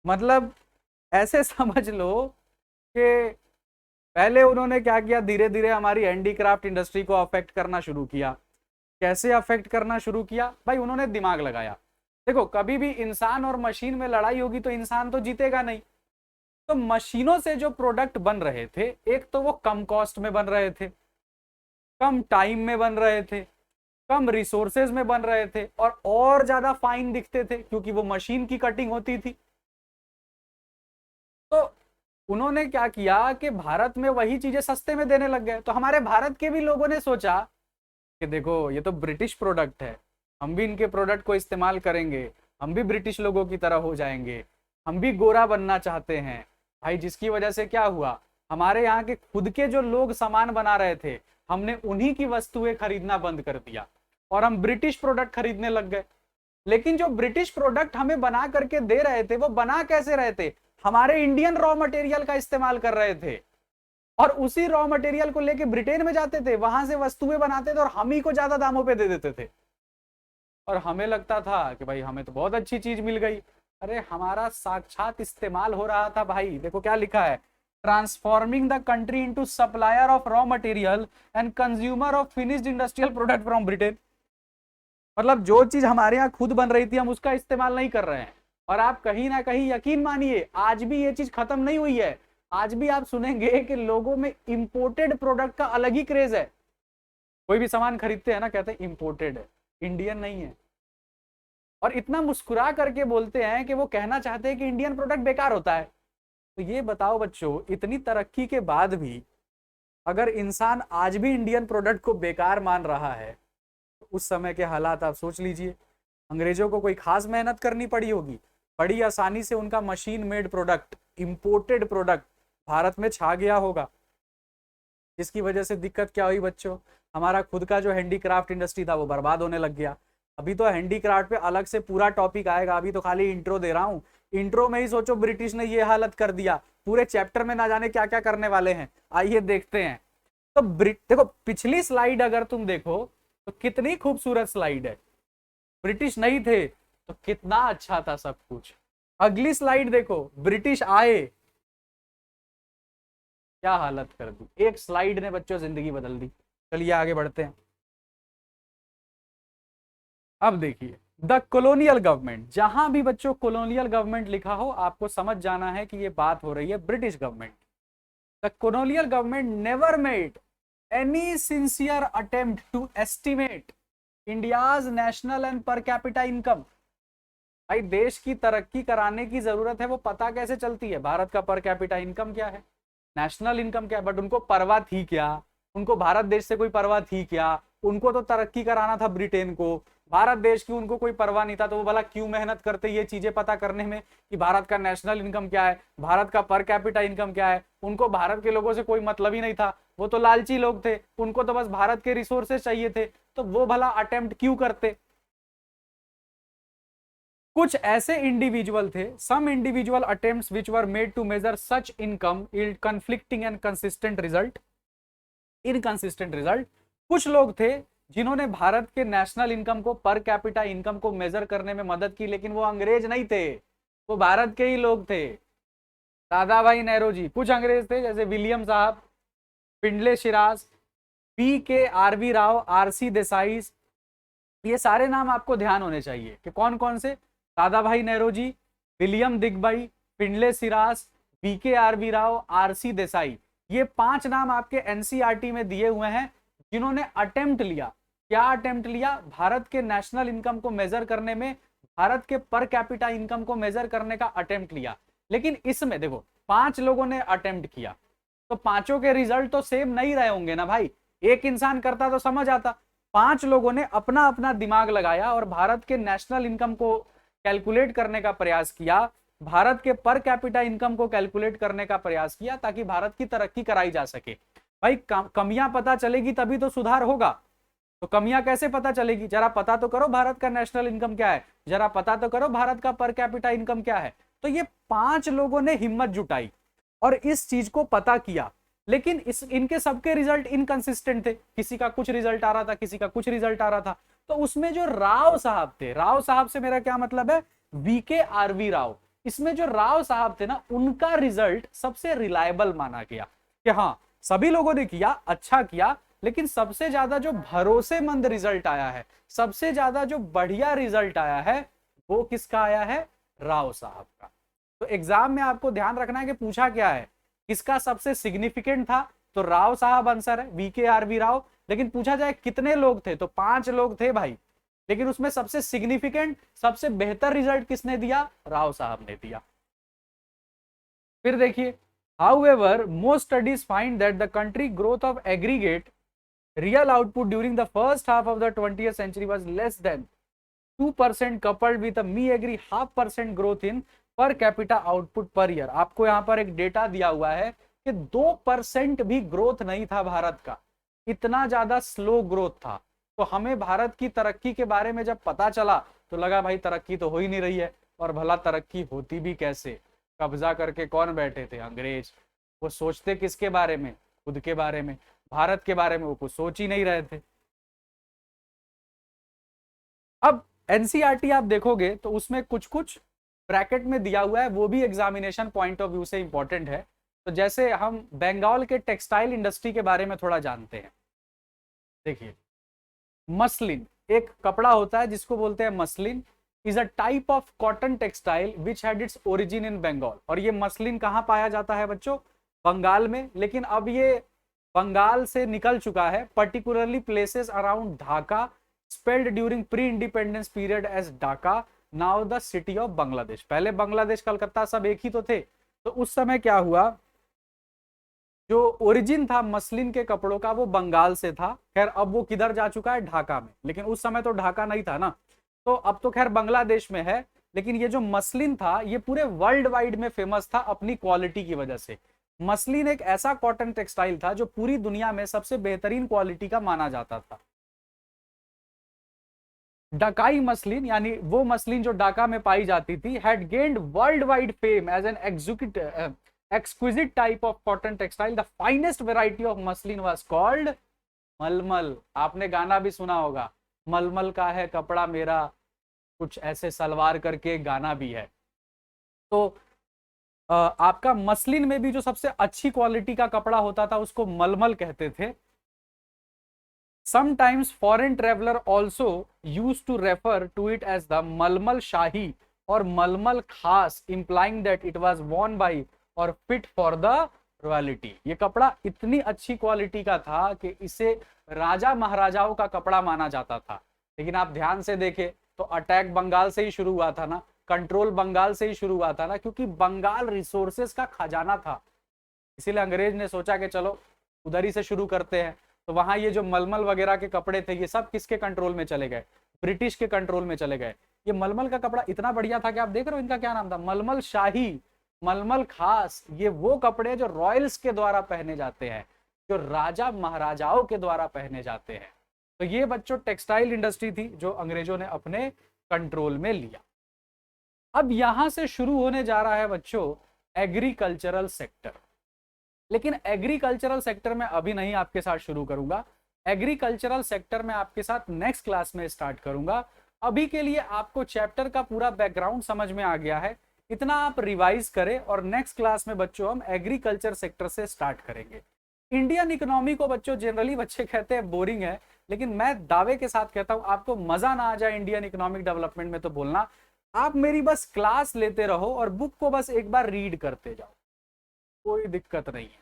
मतलब ऐसे समझ लो कि पहले उन्होंने क्या किया, धीरे धीरे हमारी हैंडीक्राफ्ट इंडस्ट्री को अफेक्ट करना शुरू किया। कैसे अफेक्ट करना शुरू किया भाई? उन्होंने दिमाग लगाया। देखो, कभी भी इंसान और मशीन में लड़ाई होगी तो इंसान तो जीतेगा नहीं। तो मशीनों से जो प्रोडक्ट बन रहे थे, एक तो वो कम कॉस्ट में बन रहे थे, कम टाइम में बन रहे थे, कम रिसोर्सेज में बन रहे थे, और ज्यादा फाइन दिखते थे क्योंकि वो मशीन की कटिंग होती थी। तो उन्होंने क्या किया कि भारत में वही चीजें सस्ते में देने लग गए। तो हमारे भारत के भी लोगों ने सोचा कि देखो, ये तो ब्रिटिश प्रोडक्ट है, हम भी इनके प्रोडक्ट को इस्तेमाल करेंगे, हम भी ब्रिटिश लोगों की तरह हो जाएंगे, हम भी गोरा बनना चाहते हैं भाई। जिसकी वजह से क्या हुआ, हमारे यहाँ के खुद के जो लोग सामान बना रहे थे, हमने उन्हीं की वस्तुएं खरीदना बंद कर दिया और हम ब्रिटिश प्रोडक्ट खरीदने लग गए। लेकिन जो ब्रिटिश प्रोडक्ट हमें बना करके दे रहे थे, वो बना कैसे रहे थे? हमारे इंडियन रॉ मटेरियल का इस्तेमाल कर रहे थे और उसी रॉ मटेरियल को लेके ब्रिटेन में जाते थे, वहां से वस्तुएं बनाते थे और हम ही को ज्यादा दामों पे दे देते थे। और हमें लगता था कि भाई हमें तो बहुत अच्छी चीज मिल गई। अरे हमारा साक्षात इस्तेमाल हो रहा था भाई। देखो क्या लिखा है, transforming the country into supplier of raw material and consumer of finished industrial product from Britain. मतलब जो चीज हमारे यहाँ खुद बन रही थी, हम उसका इस्तेमाल नहीं कर रहे हैं। और आप कहीं ना कहीं यकीन मानिए, आज भी ये चीज खत्म नहीं हुई है। आज भी आप सुनेंगे कि लोगों में इंपोर्टेड प्रोडक्ट का अलग ही क्रेज है। कोई भी सामान खरीदते हैं ना, कहते हैं इंपोर्टेड है, इंडियन नहीं है। और इतना मुस्कुरा करके बोलते हैं कि वो कहना चाहते हैं कि इंडियन प्रोडक्ट बेकार होता है। तो ये बताओ बच्चों, इतनी तरक्की के बाद भी अगर इंसान आज भी इंडियन प्रोडक्ट को बेकार मान रहा है, तो उस समय के हालात आप सोच लीजिए। अंग्रेजों को कोई खास मेहनत करनी पड़ी होगी, बड़ी आसानी से उनका machine made product, imported product Bharat में छा गया होगा। जिसकी वजह से दिक्कत क्या हुई बच्चों, हमारा खुद का जो हैंडीक्राफ्ट इंडस्ट्री था वो बर्बाद होने लग गया। अभी तो हैंडीक्राफ्ट पे अलग से पूरा टॉपिक आएगा, अभी तो खाली इंट्रो दे रहा हूँ। इंट्रो में ही सोचो ब्रिटिश ने ये हालत कर दिया, पूरे चैप्टर में ना जाने क्या क्या करने वाले हैं। आइए देखते हैं। तो देखो, पिछली स्लाइड अगर तुम देखो तो कितनी खूबसूरत स्लाइड है। ब्रिटिश नहीं थे तो कितना अच्छा था सब कुछ। अगली स्लाइड देखो, ब्रिटिश आए, क्या हालत कर दी। एक स्लाइड ने बच्चों जिंदगी बदल दी। चलिए आगे बढ़ते हैं। अब देखिए, द कॉलोनियल गवर्नमेंट। जहां भी बच्चों कॉलोनियल गवर्नमेंट लिखा हो, आपको समझ जाना है कि ये बात हो रही है British government. The colonial government never made any sincere attempt to estimate India's national and per capita income. भाई देश की तरक्की कराने की जरूरत है, वो पता कैसे चलती है? भारत का पर कैपिटा इनकम क्या है, नेशनल इनकम क्या है। बट उनको परवाह थी क्या? उनको भारत देश से कोई परवाह थी क्या? उनको तो तरक्की कराना था ब्रिटेन को, भारत देश की उनको कोई परवाह नहीं था। तो वो भला क्यों मेहनत करते ये चीजें पता करने में कि भारत का नेशनल इनकम क्या है, भारत का पर कैपिटा इनकम क्या है? उनको भारत के लोगों से कोई मतलब ही नहीं था। वो तो लालची लोग थे, उनको तो बस भारत के रिसोर्सेज चाहिए थे। तो वो भला अटेम्प्ट क्यों करते? कुछ ऐसे इंडिविजुअल थे, some individual attempts which were made to measure such income yield conflicting and consistent result, inconsistent result. कुछ लोग थे जिन्होंने भारत के नेशनल इनकम को, पर कैपिटा इनकम को मेजर करने में मदद की, लेकिन वो अंग्रेज नहीं थे, वो भारत के ही लोग थे। दादा भाई नेहरू कुछ अंग्रेज थे, जैसे विलियम साहब, पिंडले शिराज, PKRV राव, RC देसाई। ये सारे नाम आपको ध्यान होने चाहिए कि कौन कौन से। Dadabhai Nehru, William Digby, Findlay Shirras, PKRV Rao, RC Desai. ये 5 नाम आपके NCERT में दिए हुए हैं, जिन्होंने अटेम्प्ट लिया। क्या अटेम्प्ट लिया? भारत के नेशनल इनकम को मेजर करने में, भारत के पर कैपिटा इनकम को मेजर करने का अटेम्प्ट लिया। लेकिन इसमें देखो, 5 लोगों ने अटेम्प्ट किया, तो पांचों के रिजल्ट तो सेम नहीं रहे होंगे ना भाई। एक इंसान करता तो समझ आता। 5 लोगों ने अपना अपना दिमाग लगाया और भारत के नेशनल इनकम को कैलकुलेट करने का प्रयास किया, भारत के पर कैपिटा इनकम को कैलकुलेट करने का प्रयास किया, ताकि भारत की तरक्की कराई जा सके। भाई कमियां पता चलेगी तभी तो सुधार होगा। तो कमियां कैसे पता चलेगी? जरा पता तो करो भारत का नेशनल इनकम क्या है, जरा पता तो करो भारत का पर कैपिटा इनकम क्या है। तो ये 5 लोगों ने हिम्मत जुटाई और इस चीज को पता किया, लेकिन इनके सबके रिजल्ट इनकंसिस्टेंट थे, किसी का कुछ रिजल्ट आ रहा था, किसी का कुछ रिजल्ट आ रहा था। तो उसमें जो राव साहब थे, राव साहब से मेरा क्या मतलब है, वीके आरवी राव, इसमें जो राव साहब थे ना, उनका रिजल्ट सबसे रिलायबल माना गया कि हाँ सभी लोगों ने किया, अच्छा किया, लेकिन सबसे ज्यादा जो भरोसेमंद रिजल्ट आया है, सबसे ज्यादा जो बढ़िया रिजल्ट आया है, वो किसका आया है? राव साहब का। तो एग्जाम में आपको ध्यान रखना है कि पूछा क्या है, किसका सबसे सिग्निफिकेंट था, तो राव साहब आंसर है, वीके आरवी राव। लेकिन पूछा जाए कितने लोग थे, तो 5 लोग थे भाई, लेकिन उसमें सबसे सिग्निफिकेंट, सबसे बेहतर रिजल्ट किसने दिया? राव साहब ने दिया। फिर देखिए, however most studies find that the country growth of aggregate real output during the first half of the 20th century was less than 2% coupled with a meager 0.5% growth in per capita output per year। आपको यहां पर एक data दिया हुआ है कि 2% भी growth नहीं था भारत का, इतना ज्यादा स्लो ग्रोथ था। तो हमें भारत की तरक्की के बारे में जब पता चला तो लगा भाई तरक्की तो हो ही नहीं रही है, और भला तरक्की होती भी कैसे? कब्जा करके कौन बैठे थे? अंग्रेज। वो सोचते किसके बारे में? खुद के बारे में, भारत के बारे में वो कुछ सोच ही नहीं रहे थे। अब एनसीईआरटी आप देखोगे तो उसमें कुछ कुछ ब्रैकेट में दिया हुआ है, वो भी एग्जामिनेशन पॉइंट ऑफ व्यू से इंपॉर्टेंट है। तो जैसे हम बंगाल के टेक्सटाइल इंडस्ट्री के बारे में थोड़ा जानते हैं। देखिए, मसलिन एक कपड़ा होता है जिसको बोलते हैं muslin, is a type of cotton textile which had its origin in Bengal. और ये मसलिन कहाँ पाया जाता है बच्चों? बंगाल में। लेकिन अब ये बंगाल से निकल चुका है, particularly places around Dhaka, spelled during pre independence period as Dhaka, now the city of Bangladesh. पहले बांग्लादेश कलकत्ता सब एक ही तो थे। तो उस समय क्या हुआ, जो ओरिजिन था मसलिन के कपड़ों का वो बंगाल से था। खैर अब वो किधर जा चुका है? ढाका में। लेकिन उस समय तो ढाका नहीं था ना, तो अब तो खैर बांग्लादेश में है। लेकिन ये जो मसलिन था ये पूरे वर्ल्ड वाइड में फेमस था अपनी क्वालिटी की वजह से। मसलिन एक ऐसा कॉटन टेक्सटाइल था जो पूरी दुनिया में सबसे बेहतरीन क्वालिटी का माना जाता था। ढाकाई मसलिन यानी वो मसलिन जो ढाका में पाई जाती थी, had gained world wide fame as an exquisite type of cotton textile। The finest variety of muslin was called मलमल। आपने गाना भी सुना होगा, मलमल का है कपड़ा मेरा, कुछ ऐसे सलवार करके गाना भी है। तो आपका मसलिन में भी जो सबसे अच्छी क्वालिटी का कपड़ा होता था उसको मलमल कहते थे। Sometimes foreign traveler also used to refer to it as the मलमल शाही और मलमल खास, implying that it was worn by और फिट फॉर द रॉयलिटी। ये कपड़ा इतनी अच्छी क्वालिटी का था कि इसे राजा महाराजाओं का कपड़ा माना जाता था। लेकिन आप ध्यान से देखें तो अटैक बंगाल से ही शुरू हुआ था ना, कंट्रोल बंगाल से ही शुरू हुआ था ना, क्योंकि बंगाल रिसोर्सेस का खजाना था। इसीलिए अंग्रेज ने सोचा कि चलो उधर ही से शुरू करते हैं। तो वहां ये जो मलमल वगैरह के कपड़े थे ये सब किसके कंट्रोल में चले गए? ब्रिटिश के कंट्रोल में चले गए। ये मलमल का कपड़ा इतना बढ़िया था कि आप देख रहे हो इनका क्या नाम था? मलमल शाही, मलमल खास। ये वो कपड़े जो रॉयल्स के द्वारा पहने जाते हैं, जो राजा महाराजाओं के द्वारा पहने जाते हैं। तो ये बच्चों टेक्सटाइल इंडस्ट्री थी जो अंग्रेजों ने अपने कंट्रोल में लिया। अब यहां से शुरू होने जा रहा है बच्चों एग्रीकल्चरल सेक्टर। लेकिन एग्रीकल्चरल सेक्टर में अभी नहीं आपके साथ शुरू करूंगा, एग्रीकल्चरल सेक्टर में आपके साथ नेक्स्ट क्लास में स्टार्ट करूंगा। अभी के लिए आपको चैप्टर का पूरा बैकग्राउंड समझ में आ गया है, इतना आप रिवाइज करें और नेक्स्ट क्लास में बच्चों हम एग्रीकल्चर सेक्टर से स्टार्ट करेंगे। इंडियन इकोनॉमी को बच्चों जनरली बच्चे कहते हैं बोरिंग है, लेकिन मैं दावे के साथ कहता हूं आपको मजा ना आ जाए इंडियन इकोनॉमिक डेवलपमेंट में तो बोलना, आप मेरी बस क्लास लेते रहो और बुक को बस एक बार रीड करते जाओ, कोई दिक्कत नहीं है,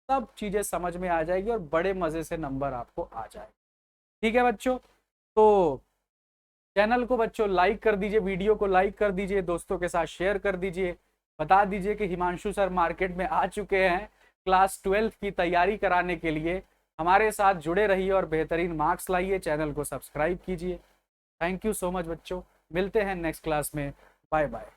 सब चीजें समझ में आ जाएगी और बड़े मजे से नंबर आपको आ जाएगा। ठीक है बच्चों, तो चैनल को बच्चों लाइक कर दीजिए, वीडियो को लाइक कर दीजिए, दोस्तों के साथ शेयर कर दीजिए, बता दीजिए कि हिमांशु सर मार्केट में आ चुके हैं क्लास 12 की तैयारी कराने के लिए। हमारे साथ जुड़े रहिए और बेहतरीन मार्क्स लाइए, चैनल को सब्सक्राइब कीजिए। थैंक यू सो मच बच्चों, मिलते हैं नेक्स्ट क्लास में, बाय बाय।